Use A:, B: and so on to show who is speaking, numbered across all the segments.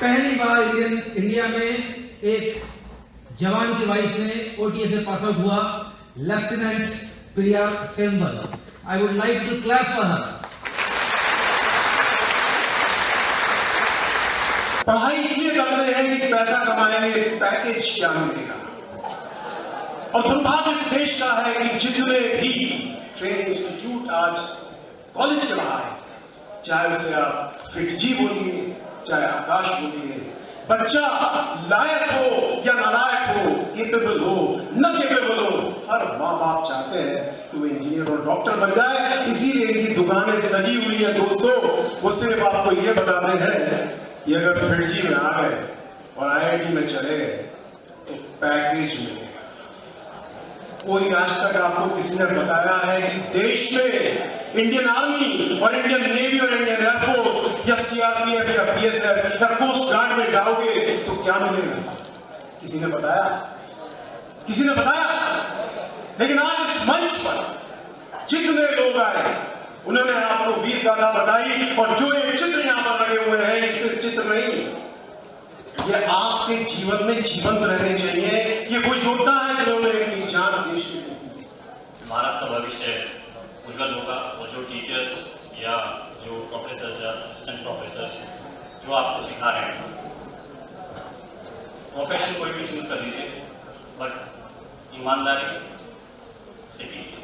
A: पहली बार इंडिया में एक जवान की वाइफ ने OTS से पास आउट हुआ, lieutenant Priya Semwal. I would like to clap for her.
B: पढ़ाई इसलिए कर रहे हैं कि पैसा कमाएंगे, पैकेज क्या मिलेगा। और दुर्भाग्य इस देश का है कि जितने भी ट्रेनिंग इंस्टीट्यूट आज कॉलेज के बाहर है, चाहे उसे आप फिटजी बोलिए, चाहे आकाश बोलिए, बच्चा लायक हो या नालायक हो, केपेबल हो न केपेबल हो, हर माँ बाप चाहते हैं कि वो इंजीनियर और डॉक्टर बन जाए। इसीलिए इनकी दुकानें सजी हुई है दोस्तों। वो सिर्फ आपको ये बताते हैं कि अगर फिटजी में आ गए और IIT में चले गए तो पैकेज मिलेगा। कोई आज तक आपको किसी ने बताया है कि देश में इंडियन आर्मी और इंडियन नेवी और इंडियन एयरफोर्स या CRPF या BSF या कोस्ट गार्ड में जाओगे तो क्या मिलेगा? किसी ने बताया? किसी ने बताया? लेकिन आज इस मंच पर जितने लोग आए उन्होंने आपको वीर गाथा बताई। और जो एक चित्र यहां पर लगे हुए हैं, ये सिर्फ चित्र नहीं, ये आपके जीवन में जीवंत रहने चाहिए। ये वो योद्धा है जिन्होंने अपनी जान देश में दी।
C: भारत का भविष्य उज्जवल होगा। और जो टीचर्स या जो प्रोफेसर्स या असिस्टेंट प्रोफेसर्स जो आपको सिखा रहे हैं, प्रोफेशन कोई भी चूज कर लीजिए, बट ईमानदारी से कीजिए।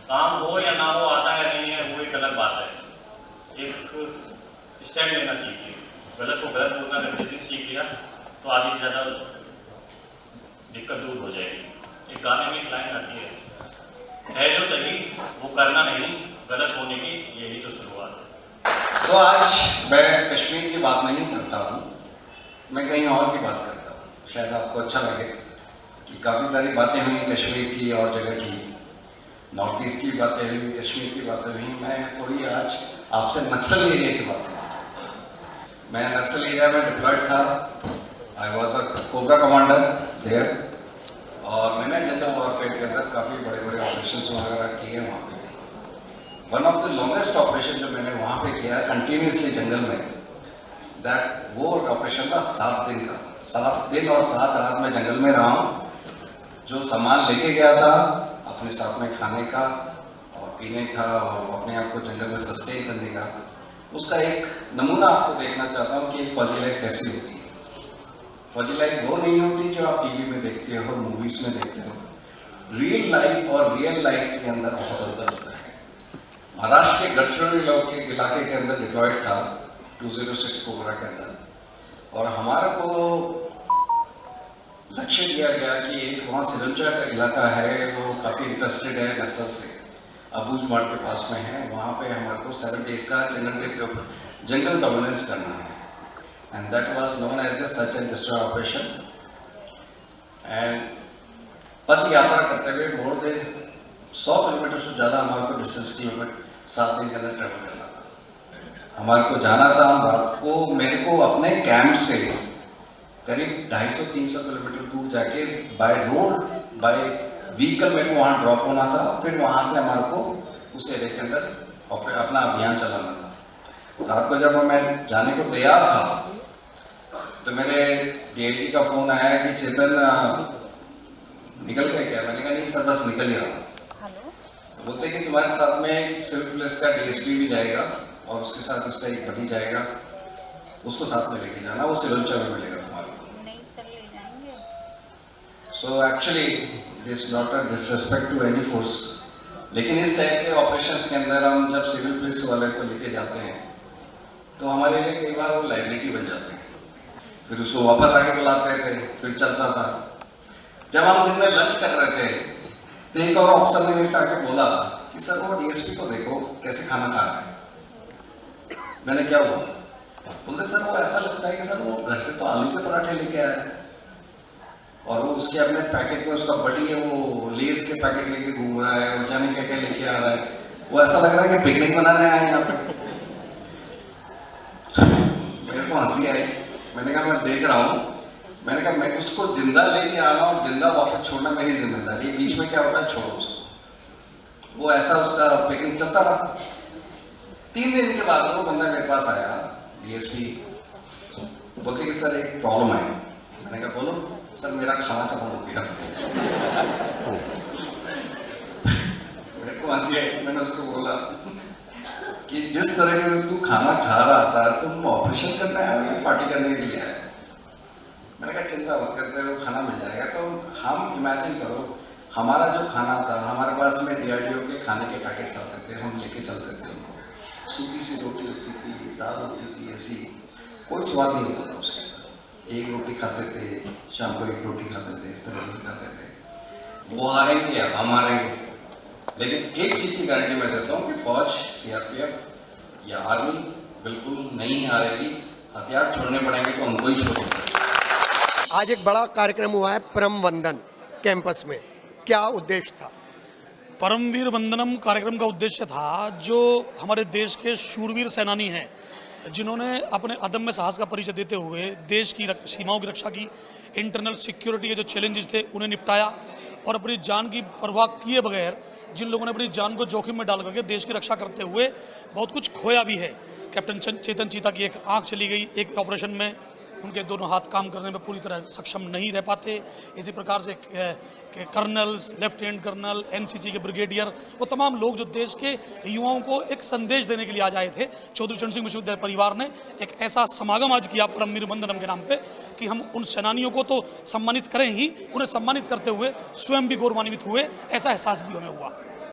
C: काम हो या ना हो, आता है नहीं है, वो एक अलग बात है। एक स्टैंड लेना सीखिए। गलत को गलत बोलना अगर जिस दिन सीख लिया तो आधी से ज़्यादा दिक्कत दूर हो जाएगी। एक गाने में एक लाइन आती है जो सही वो करना नहीं, गलत होने की यही तो शुरुआत है।
D: तो आज मैं कश्मीर की बात नहीं करता हूँ, मैं कहीं और की बात करता हूँ। शायद आपको अच्छा लगे कि काफ़ी सारी बातें हुई कश्मीर की और जगह की, नॉर्थ ईस्ट की बातें हुई, कश्मीर की बातें हुई। मैं थोड़ी आज आपसे नक्सल एरिया की बात करूँ। मैं नक्सल एरिया में डिप्लॉयड था। I was a cobra commander there. और मैंने जनरल वॉरफेयर के अंदर काफ़ी बड़े बड़े ऑपरेशन वगैरह किए वहाँ पे। One of the longest operation जो मैंने वहाँ पे किया कंटिन्यूसली जंगल में, दैट वो ऑपरेशन था 7 दिन का। 7 दिन और 7 रात में जंगल में रहा हूँ। जो सामान लेके गया था अपने साथ में खाने का और पीने का और अपने आप को जंगल में सस्टेन करने का, उसका एक नमूना आपको देखना चाहता हूँ कि एक फौजी लाइफ कैसी होती है। फौजी लाइफ वो नहीं होती जो आप टीवी में देखते हो, मूवीज में देखते हो। रियल लाइफ और रियल लाइफ के अंदर बहुत अंतर होता है। महाराष्ट्र के गढ़चिरोली इलाके के अंदर डिप्लॉयड था 206 कोबरा के अंदर। और हमारे को लक्ष्य दिया गया कि एक वहाँ सिरंजा का इलाका है, वो काफ़ी इन्फेस्टेड है नक्सल से, अबूझमाड़ के पास में है। वहाँ पे हमारे को 7 डेज का जंगल डोमिनेंस करना है। And that was known as the search and destroy operation. And पद यात्रा करते हुए मोर देन 100 किलोमीटर से ज़्यादा हमारे को डिस्टेंस किलोमीटर 7 दिन के अंदर ट्रेवल करना था। हमारे को जाना था रात को, मेरे को अपने कैंप से करीब 250-300 किलोमीटर दूर जाके बाय रोड बाय व्हीकल मेरे को वहाँ ड्रॉप होना था। फिर वहाँ से हमारे को उस एरिया के अंदर अपना अभियान चलाना था। रात को जब मैं जाने को तैयार था तो मेरे DIG का फोन आया कि चेतन निकल गए क्या? मैंने कहा नहीं सर, बस निकल ही रहा। तो बोलते कि तुम्हारे साथ में सिविल पुलिस का DSP भी जाएगा और उसके साथ उसका एक बड़ी जाएगा, उसको साथ में लेके जाना, वो सिरंजा में मिलेगा तुम्हारे को।
E: नहीं सर, ले जाएंगे।
D: So actually this not a disrespect to any force, लेकिन इस टाइप के ऑपरेशंस के अंदर हम जब सिविल पुलिस वाले को लेके जाते हैं तो हमारे लिए कई बार वो लाइबिलिटी बन जाते हैं। फिर उसको वापस आके बुलाते थे, फिर चलता था। जब हम दिन में लंच कर रहे थे तो एक और ऑफिसर ने मेरे से आके बोला कि सर वो DSP को देखो कैसे खाना खा रहा है। मैंने क्या हुआ? बोलते सर वो ऐसा लगता है कि सर वो घर से तो आलू के पराठे लेके आया है और वो उसके अपने पैकेट में उसका बड़ी है, वो लेस के पैकेट लेके घूम रहा है और जाने क्या क्या लेके आ रहा है। वो ऐसा लग रहा है कि पिकनिक मनाने आए यहाँ पे। मेरे को हंसी आई। मैंने कहा मैं देख रहा हूँ। मैंने कहा मैं उसको जिंदा लेके आना और जिंदा वापस छोड़ना मेरी जिम्मेदारी, बीच में क्या होता है छोड़ो उसको। वो ऐसा उसका पिकनिक चलता रहा। 3 दिन के बाद वो बंदा मेरे पास आया, DSP तो बोलते कि सर एक प्रॉब्लम है। मैंने कहा बोलो सर, मेरा खाना खत्म हो गया। मेरे को हंसी आई। मैंने उसको बोला कि जिस तरह के तू खाना खा रहा था, तुम ऑपरेशन करने आया हो, पार्टी करने के लिए आया? मैंने कहा चिंता मत कर, तेरे को खाना मिल जाएगा। तो हम इमेजिन करो, हमारा जो खाना था, हमारे पास में DRDO के खाने के पैकेट्स आते थे, हम लेके चलते थे उनको। सूखी सी रोटी होती थी, दाल होती थी, ऐसी कोई स्वाद नहीं होता था उसके अंदर। एक रोटी खाते थे, शाम को एक रोटी खाते थे, इस तरह से खाते थे। वो हारेंगे या हम हारेंगे, लेकिन एक चीज की गारंटी मैं देता हूँ कि फौज, CRPF या आर्मी बिल्कुल नहीं हारेगी। हथियार छोड़ने पड़ेंगे तो उनको ही छोड़ेंगे।
E: आज एक बड़ा कार्यक्रम हुआ है परम वंदन कैंपस में, क्या उद्देश्य था?
F: परमवीर वंदनम कार्यक्रम का उद्देश्य था, जो हमारे देश के शूरवीर सेनानी हैं, जिन्होंने अपने अदम्य साहस का परिचय देते हुए देश की सीमाओं की रक्षा की, इंटरनल सिक्योरिटी के जो चैलेंजेस थे उन्हें निपटाया, और अपनी जान की परवाह किए बगैर जिन लोगों ने अपनी जान को जोखिम में डाल करके देश की रक्षा करते हुए बहुत कुछ खोया भी है। कैप्टन चेतन चीता की एक आँख चली गई एक ऑपरेशन में, उनके दोनों हाथ काम करने में पूरी तरह सक्षम नहीं रह पाते। इसी प्रकार से कर्नल्स, लेफ्टिनेंट कर्नल, NCC के ब्रिगेडियर, वो तमाम लोग जो देश के युवाओं को एक संदेश देने के लिए आज आए थे। चौधरी चरण सिंह विश्वविद्यालय परिवार ने एक ऐसा समागम आज किया परमवीर वंदनम के नाम पे कि हम उन सेनानियों को तो सम्मानित करें ही, उन्हें सम्मानित करते हुए स्वयं भी गौरवान्वित हुए, ऐसा एहसास भी हमें हुआ।